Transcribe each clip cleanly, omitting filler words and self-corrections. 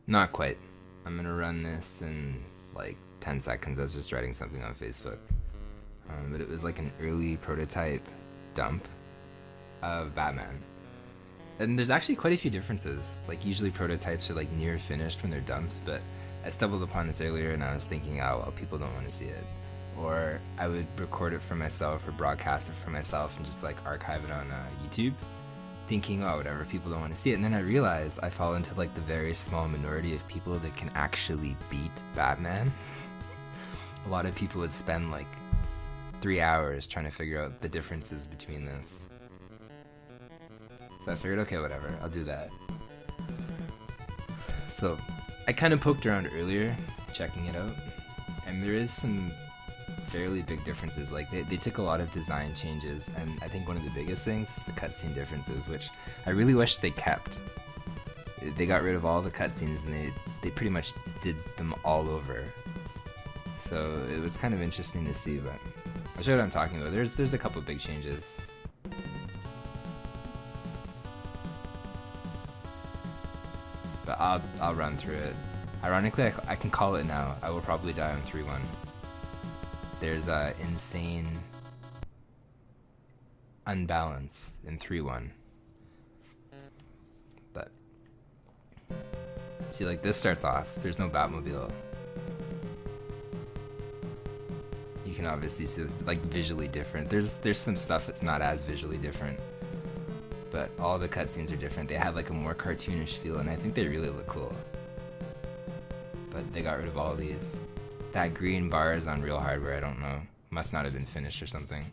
Not quite. I'm gonna run this in like 10 seconds. I was just writing something on Facebook. But it was like an early prototype dump of Batman. And there's actually quite a few differences. Like usually prototypes are like near finished when they're dumped, but I stumbled upon this earlier and I was thinking, oh well, people don't want to see it. Or I would record it for myself or broadcast it for myself and just like archive it on YouTube, thinking, oh whatever, people don't want to see it. And then I realized I fall into like the very small minority of people that can actually beat Batman. A lot of people would spend like 3 hours trying to figure out the differences between this. So I figured, okay, whatever, I'll do that. So I kind of poked around earlier, checking it out, and there is some fairly big differences. Like they took a lot of design changes, and I think one of the biggest things is the cutscene differences, which I really wish they kept. They got rid of all the cutscenes and they pretty much did them all over. So it was kind of interesting to see, but I'll show you what I'm talking about. There's a couple big changes. But I'll run through it. Ironically, I can call it now. I will probably die on 3-1. There's insane unbalance in 3-1. But see, like this starts off. There's no Batmobile. You can obviously see it's like visually different. There's some stuff that's not as visually different, but all the cutscenes are different. They have like a more cartoonish feel, and I think they really look cool. But they got rid of all these. That green bar is on real hardware. I don't know. Must not have been finished or something.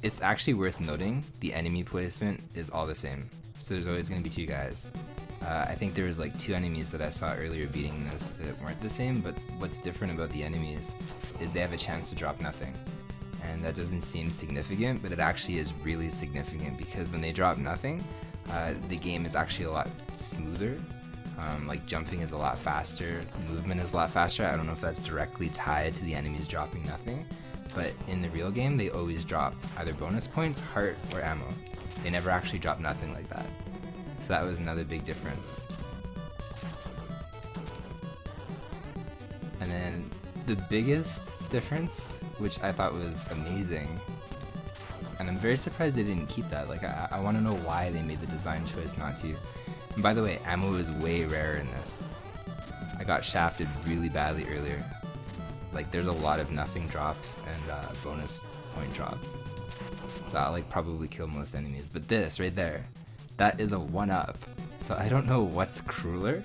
It's actually worth noting the enemy placement is all the same. So there's always going to be two guys. I think there was like 2 enemies that I saw earlier beating this that weren't the same, but what's different about the enemies is they have a chance to drop nothing. And that doesn't seem significant, but it actually is really significant because when they drop nothing, the game is actually a lot smoother. Like jumping is a lot faster, movement is a lot faster. I don't know if that's directly tied to the enemies dropping nothing, but in the real game they always drop either bonus points, heart, or ammo. They never actually drop nothing like that. So that was another big difference. And then the biggest difference, which I thought was amazing, and I'm very surprised they didn't keep that. Like I want to know why they made the design choice not to. And by the way, ammo is way rarer in this. I got shafted really badly earlier. Like there's a lot of nothing drops and bonus point drops. So I'll like probably kill most enemies. But this right there, that is a 1-up. So I don't know what's crueler,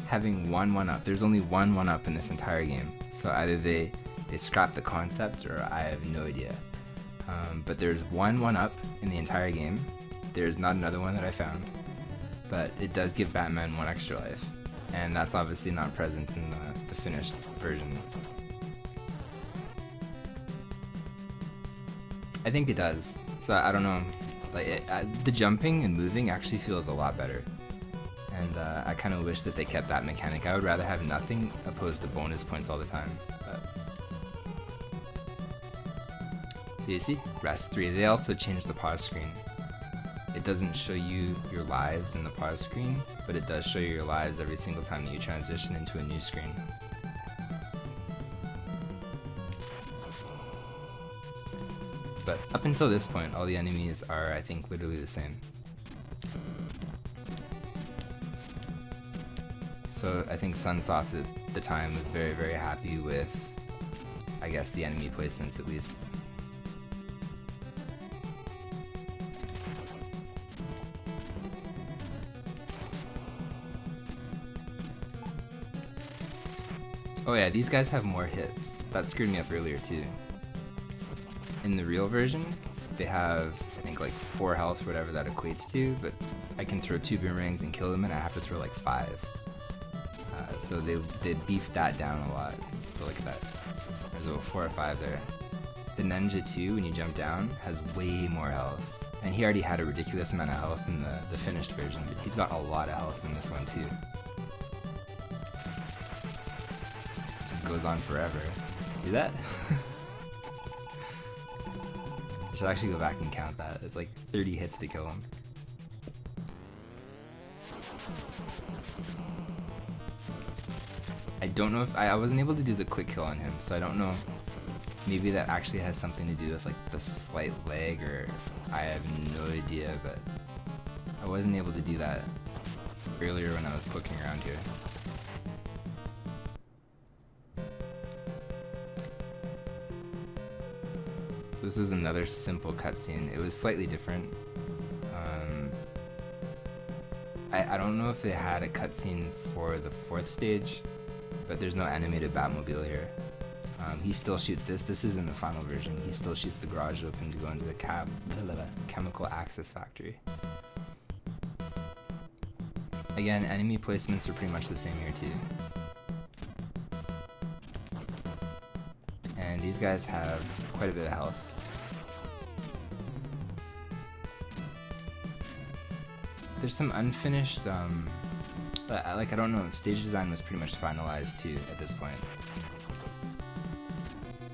having one 1-up. There's only one 1-up in this entire game. So either they scrapped the concept or I have no idea. But there's one 1-up in the entire game. There's not another one that I found. But it does give Batman 1 extra life. And that's obviously not present in the finished version. I think it does. So I don't know. Like the jumping and moving actually feels a lot better. And I kind of wish that they kept that mechanic. I would rather have nothing opposed to bonus points all the time. So you see, rest 3. They also changed the pause screen. It doesn't show you your lives in the pause screen, but it does show you your lives every single time that you transition into a new screen. But up until this point, all the enemies are, I think, literally the same. So I think Sunsoft at the time was very, very happy with, I guess, the enemy placements at least. Oh yeah, these guys have more hits. That screwed me up earlier too. In the real version, they have, I think, like 4 health, whatever that equates to, but I can throw 2 boomerangs and kill them, and I have to throw like 5. So they beefed that down a lot. So look at that. There's about 4 or 5 there. The Ninja 2, when you jump down, has way more health. And he already had a ridiculous amount of health in the finished version, but he's got a lot of health in this one too. Just goes on forever. See that? I should actually go back and count that. It's like 30 hits to kill him. don't know if I wasn't able to do the quick kill on him, so I don't know. Maybe that actually has something to do with like the slight lag, or I have no idea, but I wasn't able to do that earlier when I was poking around here. So this is another simple cutscene. It was slightly different. I don't know if they had a cutscene for the 4th stage, but there's no animated Batmobile here. He still shoots this. This is in the final version. He still shoots the garage open to go into the chemical access factory. Again, enemy placements are pretty much the same here too. And these guys have quite a bit of health. There's some unfinished, I don't know, stage design was pretty much finalized too at this point.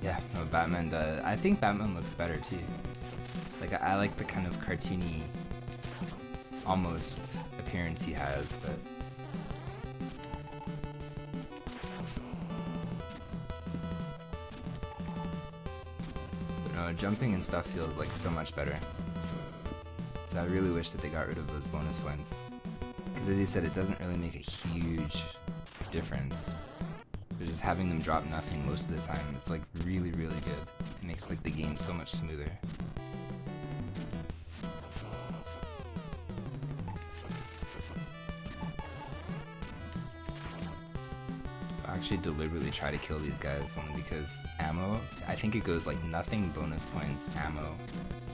Yeah, no, Batman does. I think Batman looks better too. Like, I like the kind of cartoony, almost appearance he has, but no, jumping and stuff feels like so much better. So I really wish that they got rid of those bonus points. Because as you said, it doesn't really make a huge difference. But just having them drop nothing most of the time, it's like really, really good. It makes like the game so much smoother. So I actually deliberately try to kill these guys only because ammo, I think it goes like nothing bonus points, ammo,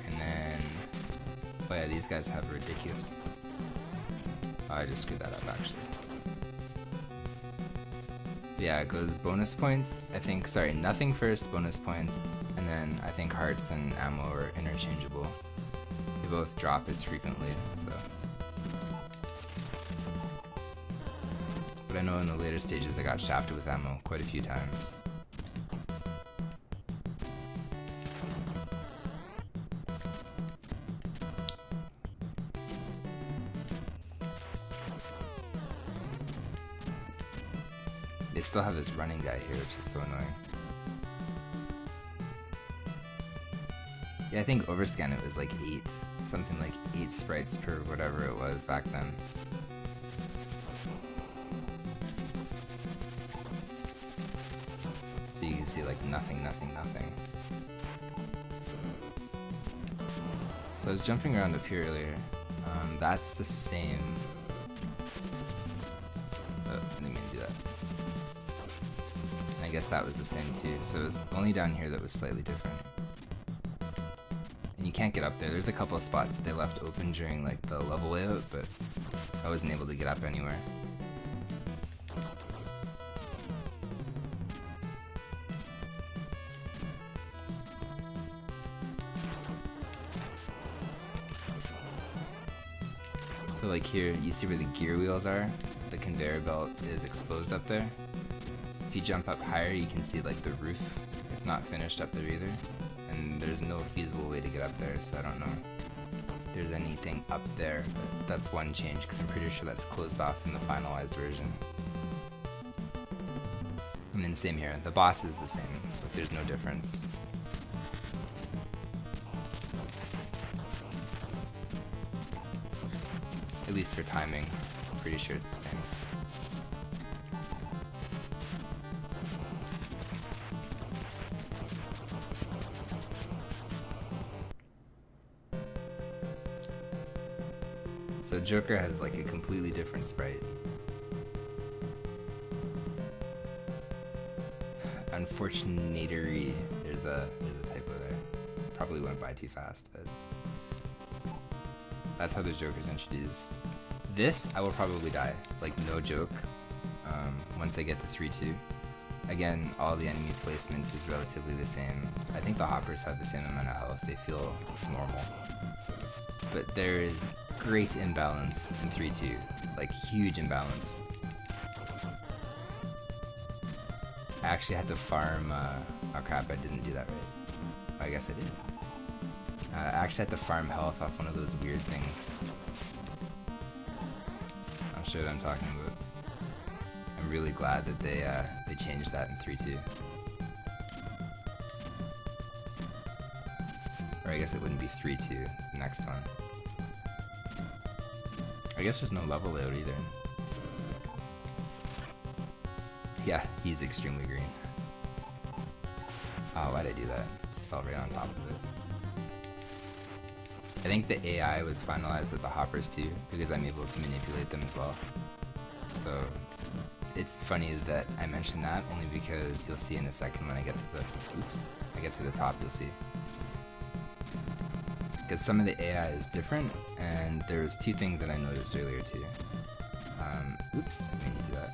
and then oh yeah, these guys have ridiculous. Oh, I just screwed that up actually. Yeah, it goes bonus points, I think, sorry, nothing first, bonus points, and then I think hearts and ammo are interchangeable. They both drop as frequently, so. But I know in the later stages I got shafted with ammo quite a few times. They still have this running guy here, which is so annoying. Yeah, I think overscan it was like 8, something like 8 sprites per whatever it was back then. So you can see like nothing, nothing, nothing. So I was jumping around up here earlier. That's the same. Oh, I didn't mean to do that. I guess that was the same too, so it was only down here that was slightly different. And you can't get up there. There's a couple of spots that they left open during like the level layout, but I wasn't able to get up anywhere. So like here, you see where the gear wheels are? The conveyor belt is exposed up there. If you jump up higher, you can see like the roof. It's not finished up there either. And there's no feasible way to get up there, so I don't know if there's anything up there. But that's one change, because I'm pretty sure that's closed off in the finalized version. And then same here, the boss is the same, but there's no difference. At least for timing, I'm pretty sure it's the same. So Joker has like a completely different sprite. Unfortunately, there's a typo there. Probably went by too fast, but that's how the Joker's introduced. This, I will probably die, like no joke, once I get to 3-2. Again, all the enemy placements is relatively the same. I think the hoppers have the same amount of health, they feel normal. But there is great imbalance in 3-2, like huge imbalance. I actually had to farm, oh crap, I didn't do that right. I guess I did. I actually had to farm health off one of those weird things. I'll show you what I'm talking about. I'm really glad that they changed that in 3.2. Or I guess it wouldn't be 3.2, the next one. I guess there's no level layout either. Yeah, he's extremely green. Oh, why'd I do that? Just fell right on top of it. I think the AI was finalized with the hoppers too, because I'm able to manipulate them as well. So it's funny that I mentioned that, only because you'll see in a second when I get to the top, you'll see. Because some of the AI is different, and there's two things that I noticed earlier too. Oops, I didn't do that.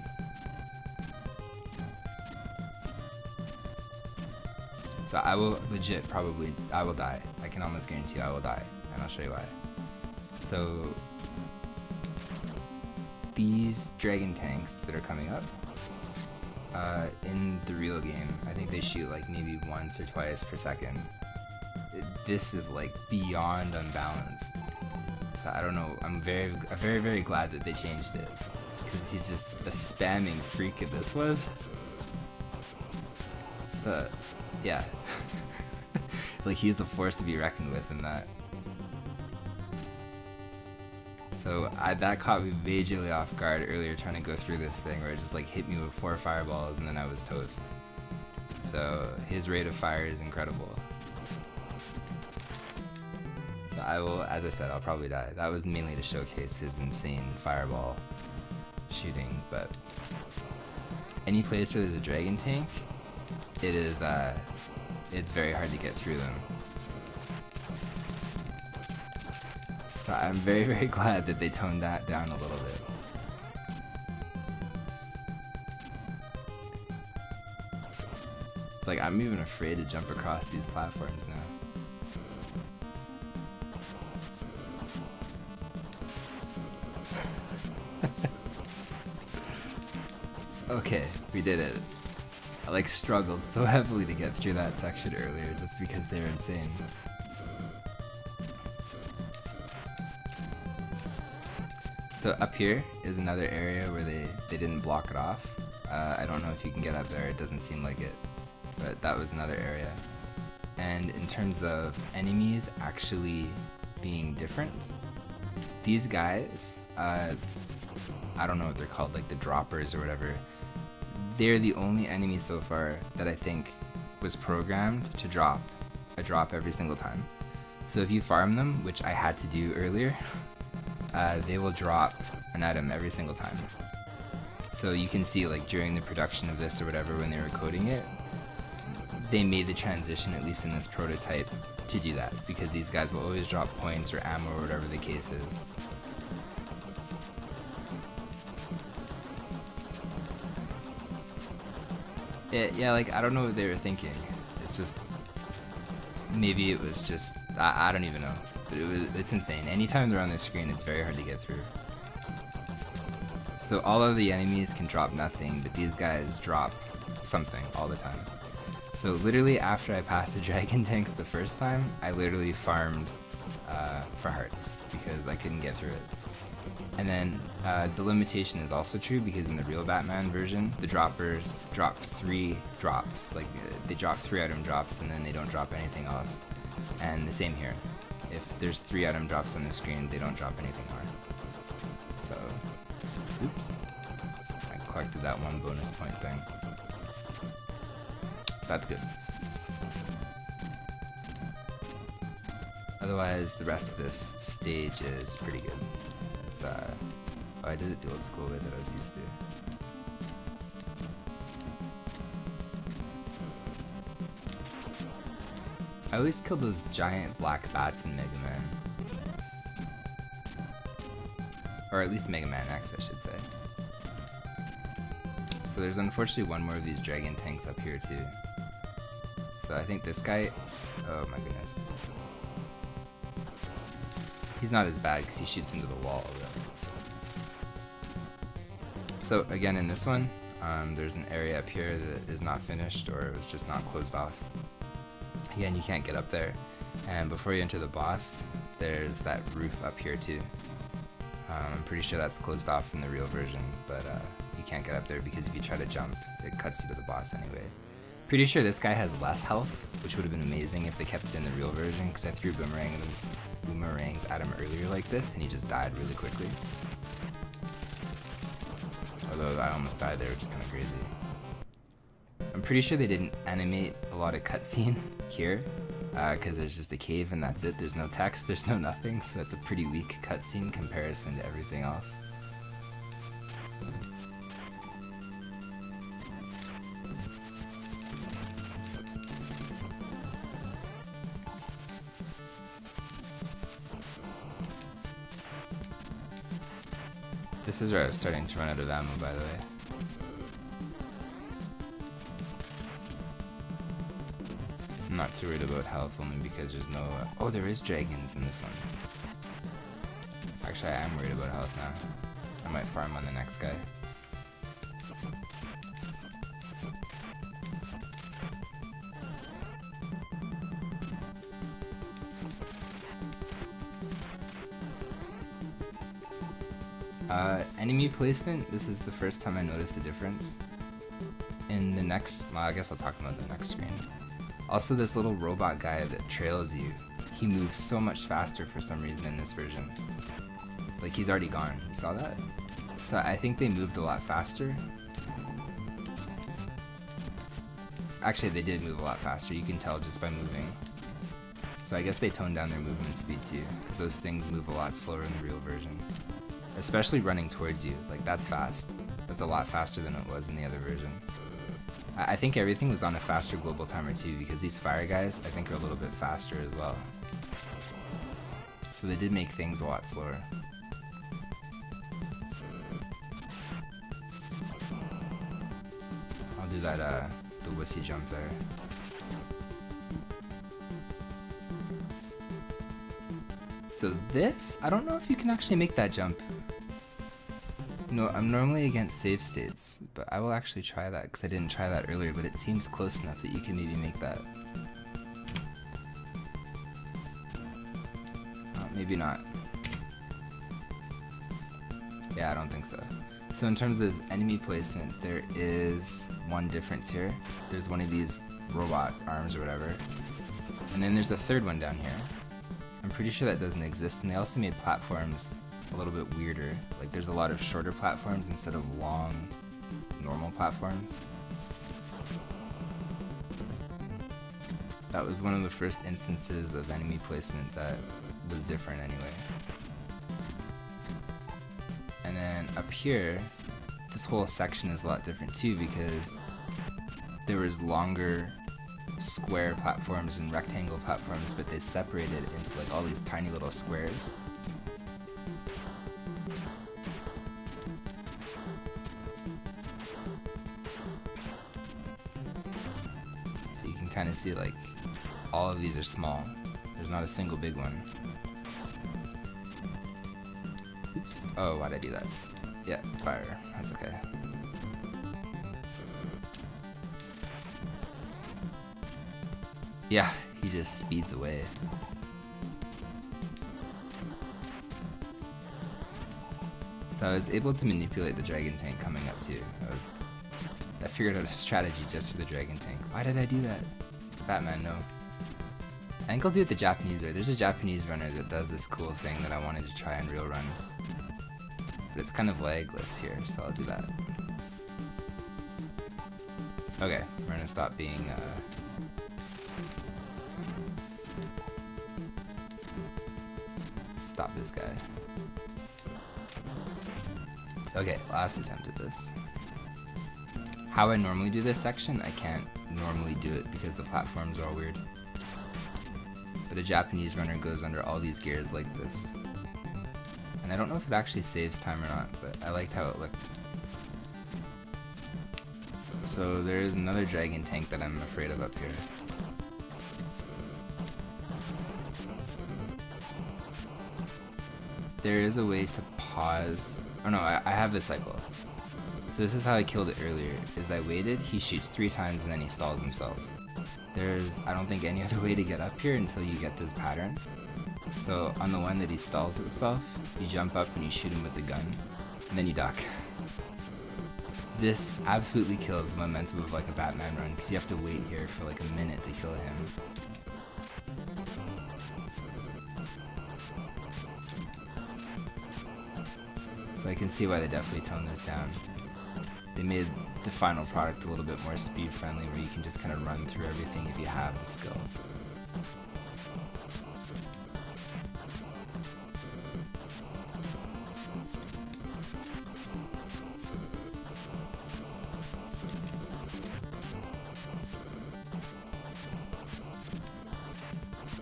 So I will legit I will die. I can almost guarantee I will die, and I'll show you why. So these dragon tanks that are coming up, in the real game, I think they shoot like maybe once or twice per second. This is like beyond unbalanced. So I don't know, I'm very, very glad that they changed it, because he's just a spamming freak at this one. So yeah, like he's a force to be reckoned with in that. So that caught me majorly off guard earlier trying to go through this thing, where it just like hit me with 4 fireballs and then I was toast. So his rate of fire is incredible. So I will, as I said, I'll probably die. That was mainly to showcase his insane fireball shooting, but any place where there's a dragon tank, it is it's very hard to get through them. So I'm very, very glad that they toned that down a little bit. It's like I'm even afraid to jump across these platforms now. Okay, we did it. I like struggled so heavily to get through that section earlier just because they're insane. So up here is another area where they didn't block it off. I don't know if you can get up there, it doesn't seem like it, but that was another area. And in terms of enemies actually being different, these guys, I don't know what they're called, like the droppers or whatever, they're the only enemy so far that I think was programmed to drop a drop every single time. So if you farm them, which I had to do earlier, they will drop an item every single time. So you can see, like during the production of this or whatever, when they were coding it, they made the transition, at least in this prototype, to do that, because these guys will always drop points or ammo or whatever the case is. Yeah, like I don't know what they were thinking. It's just, maybe it was just, I don't even know. But it's insane. Anytime they're on the screen, it's very hard to get through. So all of the enemies can drop nothing, but these guys drop something all the time. So literally after I passed the dragon tanks the first time, I literally farmed for hearts because I couldn't get through it. And then the limitation is also true, because in the real Batman version, the droppers drop 3 drops. Like they drop 3 item drops and then they don't drop anything else. And the same here. If there's 3 item drops on the screen, they don't drop anything more. So, oops. I collected that 1 bonus point thing. That's good. Otherwise, the rest of this stage is pretty good. It's, oh, I did it the old school way that I was used to. I always kill those giant black bats in Mega Man. Or at least Mega Man X, I should say. So there's unfortunately one more of these dragon tanks up here too. So I think this guy, oh my goodness. He's not as bad because he shoots into the wall though. So again in this one, there's an area up here that is not finished, or it was just not closed off. Again, you can't get up there. And before you enter the boss, there's that roof up here too. I'm pretty sure that's closed off in the real version, but you can't get up there because if you try to jump, it cuts you to the boss anyway. Pretty sure this guy has less health, which would have been amazing if they kept it in the real version, because I threw boomerangs at him earlier like this, and he just died really quickly. Although I almost died there, which is kind of crazy. I'm pretty sure they didn't animate a lot of cutscene here, because there's just a cave and that's it. There's no text, there's no nothing, so that's a pretty weak cutscene comparison to everything else. This is where I was starting to run out of ammo, by the way. I'm not too worried about health, only because there's no... oh, there is dragons in this one. Actually, I am worried about health now. I might farm on the next guy. Enemy placement, this is the first time I noticed a difference. In the next, well, I guess I'll talk about the next screen. Also, this little robot guy that trails you, he moves so much faster for some reason in this version. Like, he's already gone, you saw that? So I think they moved a lot faster. Actually, they did move a lot faster, you can tell just by moving. So I guess they toned down their movement speed too, because those things move a lot slower in the real version. Especially running towards you, like that's fast. That's a lot faster than it was in the other version. I think everything was on a faster global timer too, because these fire guys I think are a little bit faster as well. So they did make things a lot slower. I'll do that, the wussy jump there. So this, I don't know if you can actually make that jump. No, I'm normally against save states, but I will actually try that because I didn't try that earlier, but it seems close enough that you can maybe make that. Oh, maybe not. Yeah, I don't think so. So in terms of enemy placement, there is one difference here. There's one of these robot arms or whatever, and then there's the third one down here. I'm pretty sure that doesn't exist, and they also made platforms a little bit weirder. Like there's a lot of shorter platforms instead of long, normal platforms. That was one of the first instances of enemy placement that was different anyway. And then up here, this whole section is a lot different too, because there was longer square platforms and rectangle platforms, but they separated into like all these tiny little squares. So you can kind of see like all of these are small. There's not a single big one. Oops. Oh, why'd I do that? Yeah, fire. That's okay. Yeah, he just speeds away. So I was able to manipulate the dragon tank coming up too. I figured out a strategy just for the dragon tank. Why did I do that? Batman, no. I think I'll do it the Japanese way. There's a Japanese runner that does this cool thing that I wanted to try in real runs. But it's kind of lagless here, so I'll do that. Okay, we're gonna stop being stop this guy. Okay, last attempt at this. How I normally do this section, I can't normally do it because the platforms are all weird. But a Japanese runner goes under all these gears like this. And I don't know if it actually saves time or not, but I liked how it looked. So there is another dragon tank that I'm afraid of up here. There is a way to pause. Oh no, I have this cycle. So this is how I killed it earlier, is I waited, he shoots 3 times and then he stalls himself. There's, I don't think, any other way to get up here until you get this pattern. So on the one that he stalls himself, you jump up and you shoot him with the gun, and then you duck. this absolutely kills the momentum of like a Batman run, because you have to wait here for like a minute to kill him. So I can see why they definitely toned this down. They made the final product a little bit more speed friendly, where you can just kind of run through everything if you have the skill.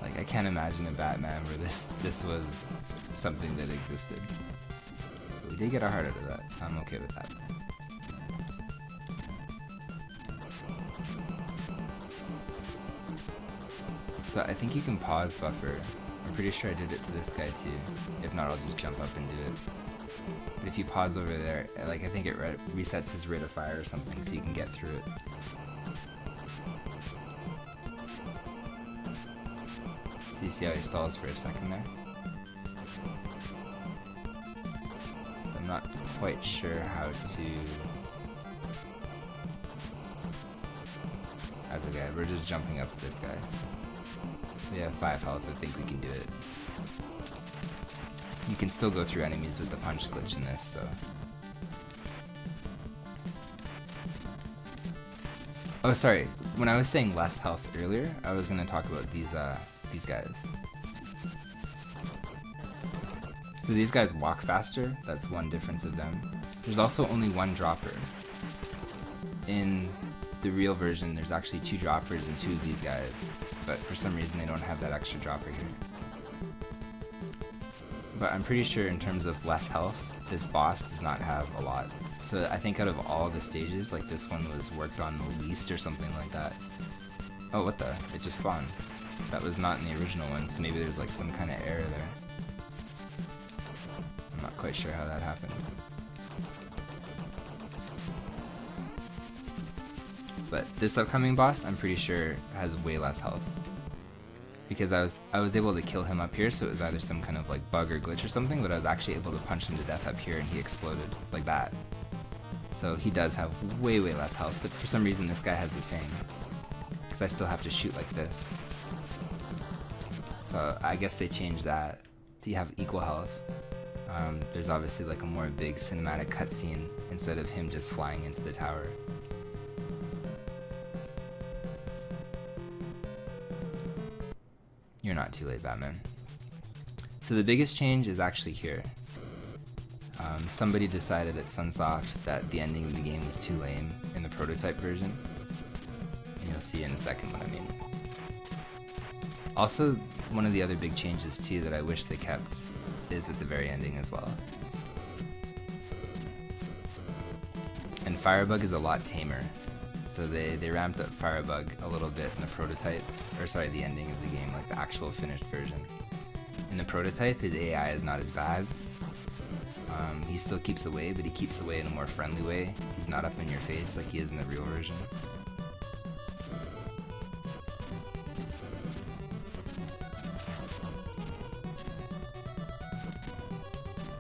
Like, I can't imagine a Batman where this was something that existed. But we did get our heart out of that, so I'm okay with that. So I think you can pause buffer. I'm pretty sure I did it to this guy too. If not, I'll just jump up and do it. But if you pause over there, like, I think it resets his rate of fire or something, so you can get through it. So you see how he stalls for a second there? I'm not quite sure how to... That's okay, we're just jumping up this guy. We have 5 health, I think we can do it. You can still go through enemies with the punch glitch in this, so... Oh, sorry. When I was saying less health earlier, I was going to talk about these guys. So these guys walk faster, that's one difference of them. There's also only one dropper. In the real version, there's actually 2 droppers and 2 of these guys, but for some reason they don't have that extra dropper here. But I'm pretty sure in terms of less health, this boss does not have a lot. So I think out of all the stages, like, this one was worked on the least or something like that. Oh, what the? It just spawned. That was not in the original one, so maybe there's like some kind of error there. I'm not quite sure how that happened. But this upcoming boss, I'm pretty sure, has way less health. Because I was able to kill him up here, so it was either some kind of like bug or glitch or something, but I was actually able to punch him to death up here and he exploded like that. So he does have way less health, but for some reason this guy has the same. Because I still have to shoot like this. So I guess they changed that to have equal health. There's obviously like a more big cinematic cutscene instead of him just flying into the tower. You're not too late, Batman. So the biggest change is actually here. Somebody decided at Sunsoft that the ending of the game was too lame in the prototype version. And you'll see in a second what I mean. Also, one of the other big changes too that I wish they kept is at the very ending as well. And Firebug is a lot tamer. So they ramped up Firebug a little bit in the prototype, or sorry, the ending of the game, like the actual finished version. In the prototype, his AI is not as bad. He still keeps away, but he keeps away in a more friendly way. He's not up in your face like he is in the real version.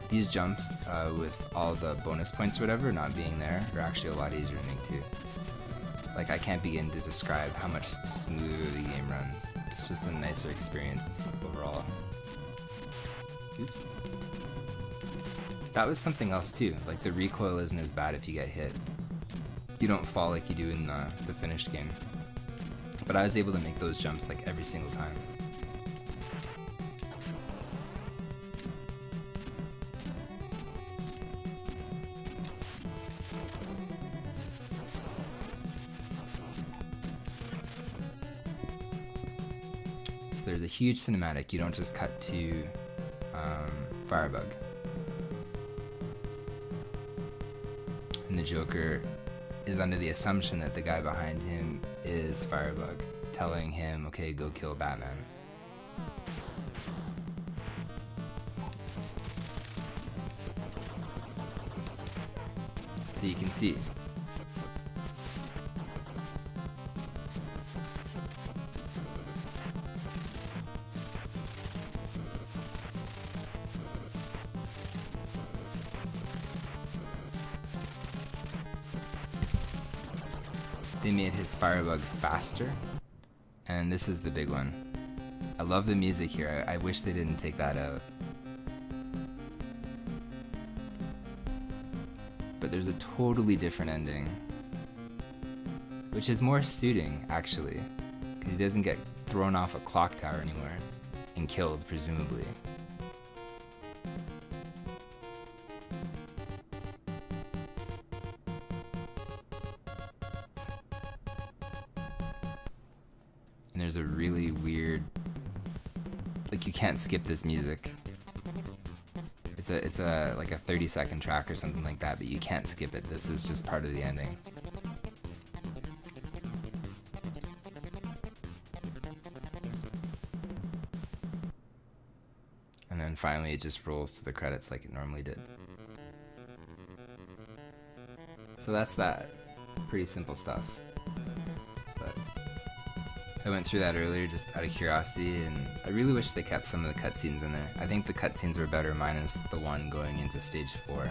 These jumps, with all the bonus points or whatever not being there, are actually a lot easier to make too. Like, I can't begin to describe how much smoother the game runs. It's just a nicer experience overall. Oops. That was something else too, like the recoil isn't as bad if you get hit. You don't fall like you do in the finished game. But I was able to make those jumps like every single time. So there's a huge cinematic, you don't just cut to Firebug. And the Joker is under the assumption that the guy behind him is Firebug, telling him, okay, go kill Batman. So you can see. they made his Firebug faster, and this is the big one. I love the music here. I wish they didn't take that out. But there's a totally different ending, which is more suiting, actually, because he doesn't get thrown off a clock tower anymore and killed, presumably. And there's a really weird, like, you can't skip this music. It's a like a 30-second track or something like that, but you can't skip it. This is just part of the ending. And then finally it just rolls to the credits like it normally did. So that's that. Pretty simple stuff. But I went through that earlier just out of curiosity, and I really wish they kept some of the cutscenes in there. I think the cutscenes were better minus the one going into stage 4.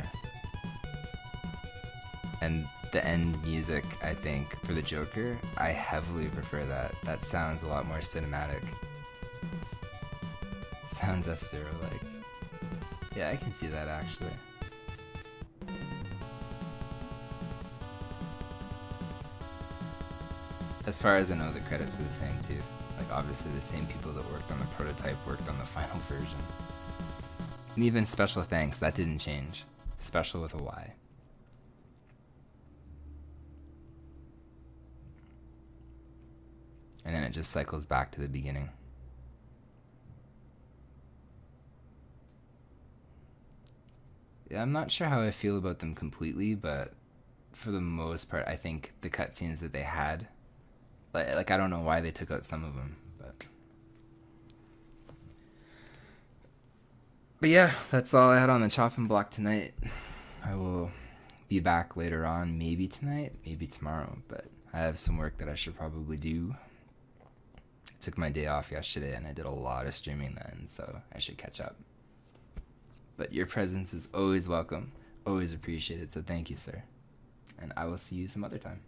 And the end music, I think, for the Joker, I heavily prefer that. That sounds a lot more cinematic. Sounds F-Zero like. Yeah, I can see that actually. As far as I know, the credits are the same too. Like, obviously the same people that worked on the prototype worked on the final version. And even special thanks, that didn't change. Special with a Y. And then it just cycles back to the beginning. Yeah, I'm not sure how I feel about them completely, but for the most part, I think the cutscenes that they had, like I don't know why they took out some of them, but yeah, that's all I had on the chopping block tonight. I will be back later on, maybe tonight, maybe tomorrow, but I have some work that I should probably do. I took my day off yesterday and I did a lot of streaming then, so I should catch up. But your presence is always welcome, always appreciated, so thank you, sir. And I will see you some other time.